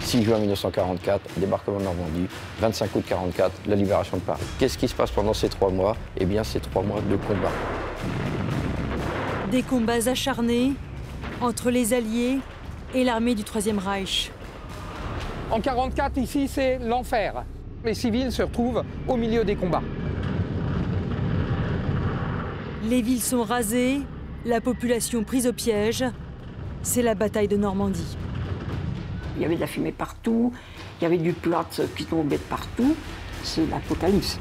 6 juin 1944, débarquement de Normandie. 25 août 1944, la libération de Paris. Qu'est-ce qui se passe pendant ces 3 mois? Eh bien, c'est 3 mois de combat. Des combats acharnés entre les Alliés et l'armée du Troisième Reich. En 1944, ici, c'est l'enfer. Les civils se retrouvent au milieu des combats. Les villes sont rasées, la population prise au piège. C'est la bataille de Normandie. Il y avait de la fumée partout, il y avait du plâtre qui tombait de partout. C'est l'apocalypse.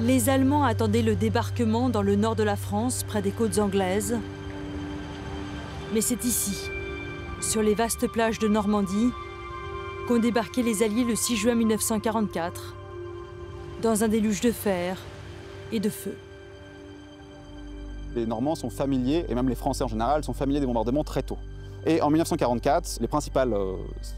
Les Allemands attendaient le débarquement dans le nord de la France, près des côtes anglaises. Mais c'est ici, sur les vastes plages de Normandie, qu'ont débarqué les Alliés le 6 juin 1944, dans un déluge de fer et de feu. Les Normands sont familiers, et même les Français en général, sont familiers des bombardements très tôt. Et en 1944, les principales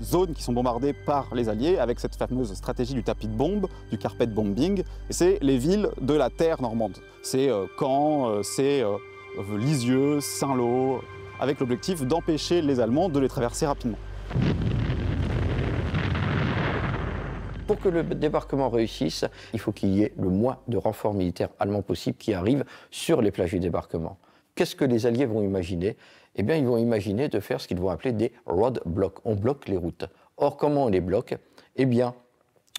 zones qui sont bombardées par les Alliés, avec cette fameuse stratégie du tapis de bombe, du carpet bombing, c'est les villes de la terre normande. C'est Caen, c'est Lisieux, Saint-Lô, avec l'objectif d'empêcher les Allemands de les traverser rapidement. Pour que le débarquement réussisse, il faut qu'il y ait le moins de renforts militaires allemands possible qui arrivent sur les plages du débarquement. Qu'est-ce que les Alliés vont imaginer? Eh bien, ils vont imaginer de faire ce qu'ils vont appeler des roadblocks. On bloque les routes. Or, comment on les bloque? Eh bien,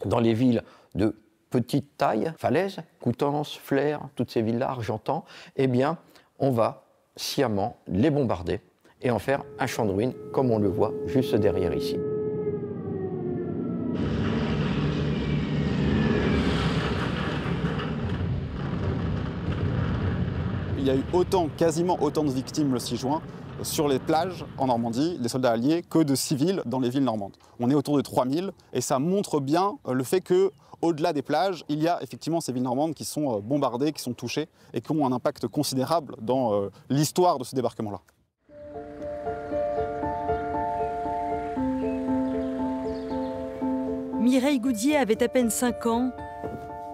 dans les villes de petite taille, Falaise, Coutances, Flers, toutes ces villes-là, Argentan, eh bien, on va sciemment les bombarder et en faire un champ de ruines, comme on le voit juste derrière ici. Il y a eu quasiment autant de victimes le 6 juin sur les plages en Normandie, des soldats alliés, que de civils dans les villes normandes. On est autour de 3000 et ça montre bien le fait qu'au-delà des plages, il y a effectivement ces villes normandes qui sont bombardées, qui sont touchées et qui ont un impact considérable dans l'histoire de ce débarquement-là. Mireille Goudier avait à peine 5 ans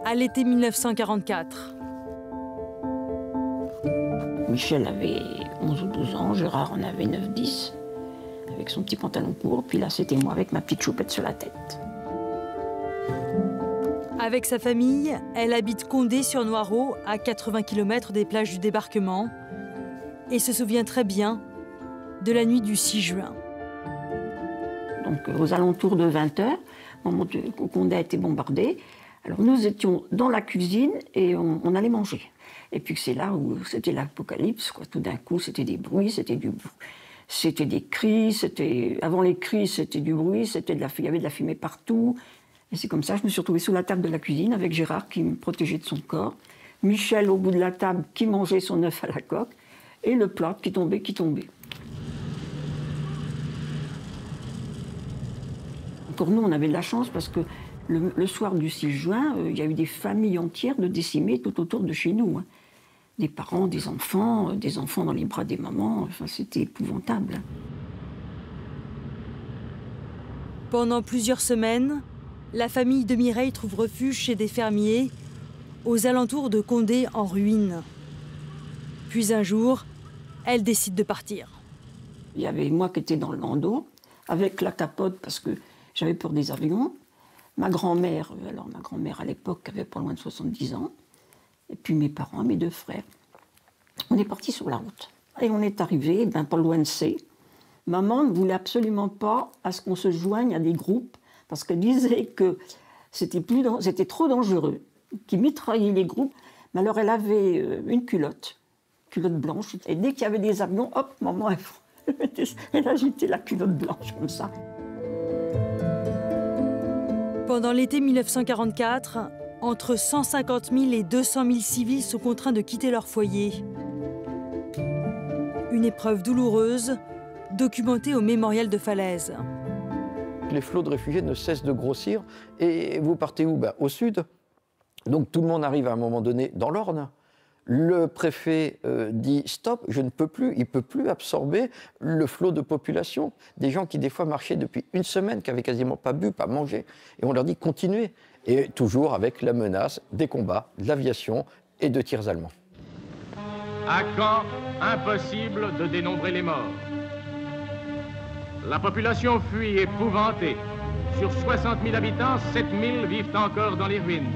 à l'été 1944. Michel avait 11 ou 12 ans, Gérard en avait 9-10, avec son petit pantalon court. Puis là, c'était moi avec ma petite choupette sur la tête. Avec sa famille, elle habite Condé-sur-Noireau, à 80 km des plages du débarquement, et se souvient très bien de la nuit du 6 juin. Donc, aux alentours de 20h, au moment où Condé a été bombardé, alors nous étions dans la cuisine et on allait manger. Et puis c'est là où c'était l'apocalypse, quoi. Tout d'un coup, c'était des bruits, c'était des cris, avant les cris, c'était du bruit, il y avait de la fumée partout. Et c'est comme ça que je me suis retrouvée sous la table de la cuisine avec Gérard qui me protégeait de son corps, Michel au bout de la table qui mangeait son œuf à la coque, et le plat qui tombait. Pour nous, on avait de la chance parce que le soir du 6 juin, il y a eu des familles entières de décimées tout autour de chez nous. Hein. Des parents, des enfants dans les bras des mamans, enfin, c'était épouvantable. Pendant plusieurs semaines, la famille de Mireille trouve refuge chez des fermiers aux alentours de Condé en ruine. Puis un jour, elle décide de partir. Il y avait moi qui étais dans le landau, avec la capote parce que j'avais peur des avions. Ma grand-mère à l'époque avait pas loin de 70 ans, et puis mes parents, mes 2 frères. On est partis sur la route. Et on est arrivé, pas loin de C. Maman ne voulait absolument pas à ce qu'on se joigne à des groupes, parce qu'elle disait que c'était trop dangereux, qu'ils mitraillaient les groupes. Mais alors elle avait une culotte blanche, et dès qu'il y avait des avions, hop, maman, elle agitait la culotte blanche comme ça. Pendant l'été 1944, entre 150 000 et 200 000 civils sont contraints de quitter leur foyer. Une épreuve douloureuse, documentée au mémorial de Falaise. Les flots de réfugiés ne cessent de grossir. Et vous partez où? Au sud. Donc tout le monde arrive à un moment donné dans l'Orne. Le préfet dit stop, je ne peux plus, il ne peut plus absorber le flot de population. Des gens qui des fois marchaient depuis une semaine, qui n'avaient quasiment pas bu, pas mangé. Et on leur dit continuez. Et toujours avec la menace des combats, de l'aviation et de tirs allemands. À Caen, impossible de dénombrer les morts. La population fuit épouvantée. Sur 60 000 habitants, 7 000 vivent encore dans les ruines.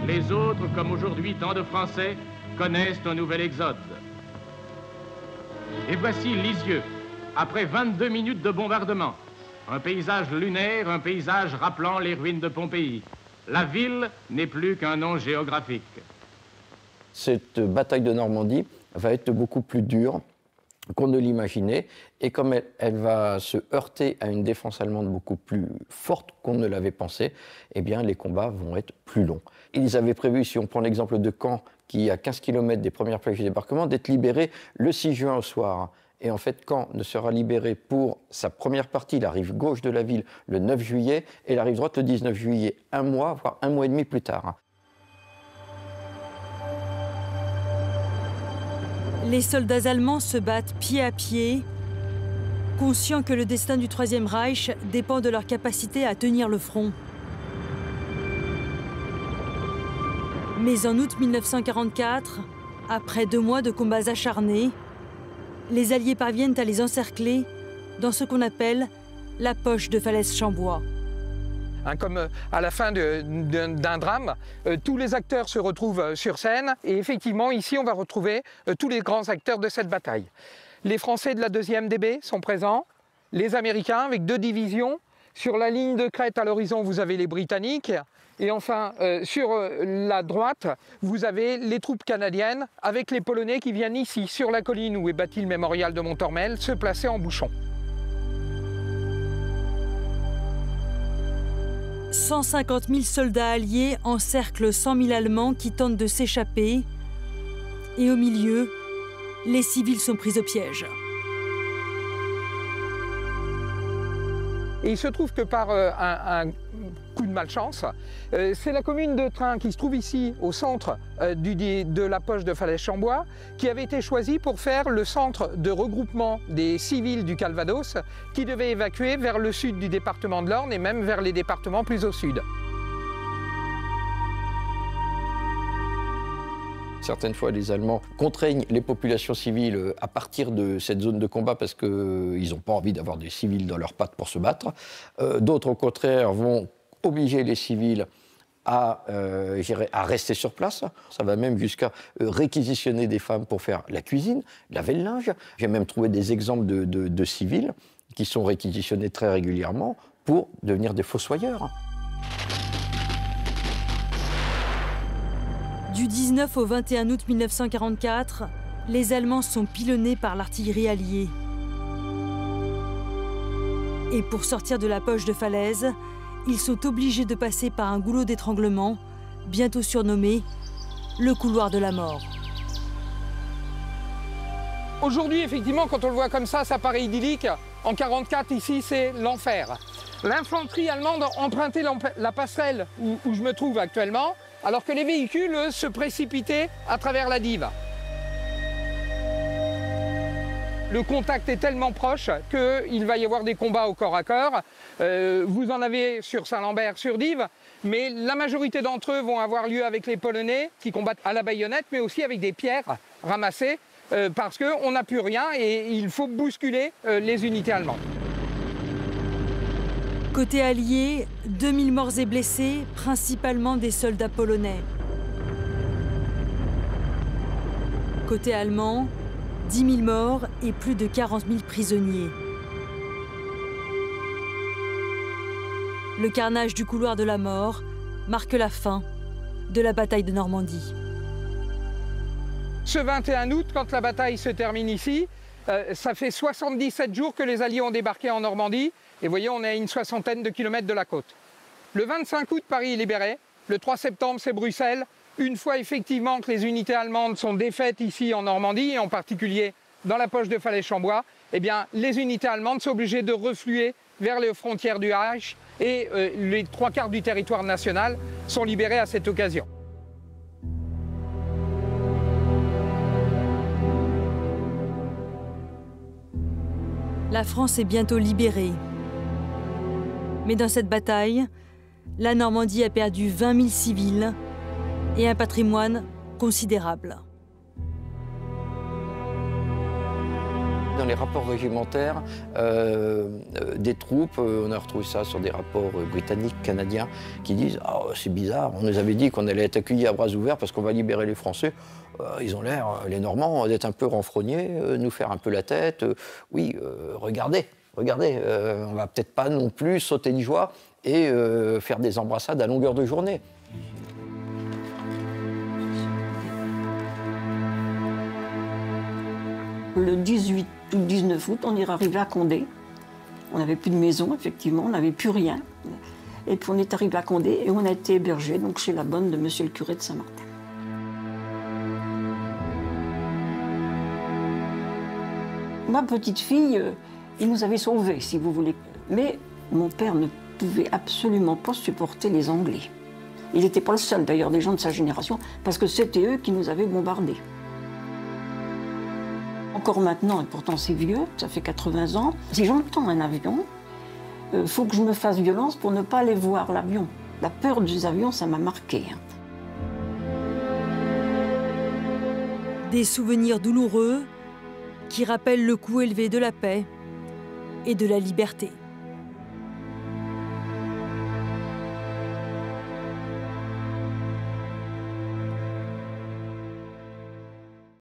Les autres, comme aujourd'hui tant de Français, connaissent un nouvel exode. Et voici Lisieux, après 22 minutes de bombardement. Un paysage lunaire, un paysage rappelant les ruines de Pompéi. La ville n'est plus qu'un nom géographique. Cette bataille de Normandie va être beaucoup plus dure qu'on ne l'imaginait, et comme elle va se heurter à une défense allemande beaucoup plus forte qu'on ne l'avait pensé, eh bien les combats vont être plus longs. Ils avaient prévu, si on prend l'exemple de Caen, qui est à 15 km des premières plages du débarquement, d'être libéré le 6 juin au soir. Et en fait, Caen ne sera libéré pour sa première partie, la rive gauche de la ville, le 9 juillet, et la rive droite le 19 juillet, un mois, voire un mois et demi plus tard. Les soldats allemands se battent pied à pied, conscients que le destin du Troisième Reich dépend de leur capacité à tenir le front. Mais en août 1944, après 2 mois de combats acharnés, les Alliés parviennent à les encercler dans ce qu'on appelle la poche de Falaise-Chambois. Comme à la fin d'un drame, tous les acteurs se retrouvent sur scène et effectivement ici on va retrouver tous les grands acteurs de cette bataille. Les Français de la 2e DB sont présents, les Américains avec 2 divisions. Sur la ligne de crête à l'horizon vous avez les Britanniques et enfin sur la droite vous avez les troupes canadiennes avec les Polonais qui viennent ici sur la colline où est bâti le mémorial de Montormel se placer en bouchon. 150 000 soldats alliés encerclent 100 000 Allemands qui tentent de s'échapper. Et au milieu, les civils sont pris au piège. Et il se trouve que par un coup de malchance, c'est la commune de Train qui se trouve ici au centre de la poche de Falaise-Chambois qui avait été choisie pour faire le centre de regroupement des civils du Calvados qui devaient évacuer vers le sud du département de l'Orne et même vers les départements plus au sud. Certaines fois, les Allemands contraignent les populations civiles à partir de cette zone de combat parce qu'ils n'ont pas envie d'avoir des civils dans leurs pattes pour se battre. D'autres, au contraire, vont obliger les civils à rester sur place. Ça va même jusqu'à réquisitionner des femmes pour faire la cuisine, laver le linge. J'ai même trouvé des exemples de civils qui sont réquisitionnés très régulièrement pour devenir des fossoyeurs. Du 19 au 21 août 1944, les Allemands sont pilonnés par l'artillerie alliée. Et pour sortir de la poche de Falaise, ils sont obligés de passer par un goulot d'étranglement, bientôt surnommé le couloir de la mort. Aujourd'hui, effectivement, quand on le voit comme ça paraît idyllique. En 1944, ici, c'est l'enfer. L'infanterie allemande empruntait la passerelle où je me trouve actuellement, alors que les véhicules, eux, se précipitaient à travers la Dive. Le contact est tellement proche qu'il va y avoir des combats au corps à corps. Vous en avez sur Saint-Lambert, sur Dives, mais la majorité d'entre eux vont avoir lieu avec les Polonais qui combattent à la baïonnette, mais aussi avec des pierres ramassées, parce qu'on n'a plus rien et il faut bousculer les unités allemandes. Côté allié, 2000 morts et blessés, principalement des soldats polonais. Côté allemand, 10 000 morts et plus de 40 000 prisonniers. Le carnage du couloir de la mort marque la fin de la bataille de Normandie. Ce 21 août, quand la bataille se termine ici, ça fait 77 jours que les Alliés ont débarqué en Normandie. Et vous voyez, on est à une 60aine de kilomètres de la côte. Le 25 août, Paris est libéré. Le 3 septembre, c'est Bruxelles. Une fois effectivement que les unités allemandes sont défaites ici en Normandie, et en particulier dans la poche de Falaise-Chambois, eh bien, les unités allemandes sont obligées de refluer vers les frontières du Reich et les 3/4 du territoire national sont libérés à cette occasion. La France est bientôt libérée. Mais dans cette bataille, la Normandie a perdu 20 000 civils et un patrimoine considérable. Dans les rapports régimentaires des troupes, on a retrouvé ça sur des rapports britanniques, canadiens, qui disent « Oh, c'est bizarre, on nous avait dit qu'on allait être accueillis à bras ouverts parce qu'on va libérer les Français. Ils ont l'air, les Normands, d'être un peu renfrognés, nous faire un peu la tête. Oui, regardez, on va peut-être pas non plus sauter de joie et faire des embrassades à longueur de journée. » Le 18 ou 19 août, on est arrivé à Condé. On n'avait plus de maison, effectivement, on n'avait plus rien. Et puis on est arrivé à Condé et on a été hébergé donc, chez la bonne de monsieur le curé de Saint-Martin. Ma petite fille, il nous avait sauvés, si vous voulez. Mais mon père ne pouvait absolument pas supporter les Anglais. Il n'était pas le seul, d'ailleurs, des gens de sa génération, parce que c'était eux qui nous avaient bombardés. Encore maintenant, et pourtant c'est vieux, ça fait 80 ans, si j'entends un avion, il faut que je me fasse violence pour ne pas aller voir l'avion. La peur des avions, ça m'a marqué. Des souvenirs douloureux qui rappellent le coût élevé de la paix et de la liberté.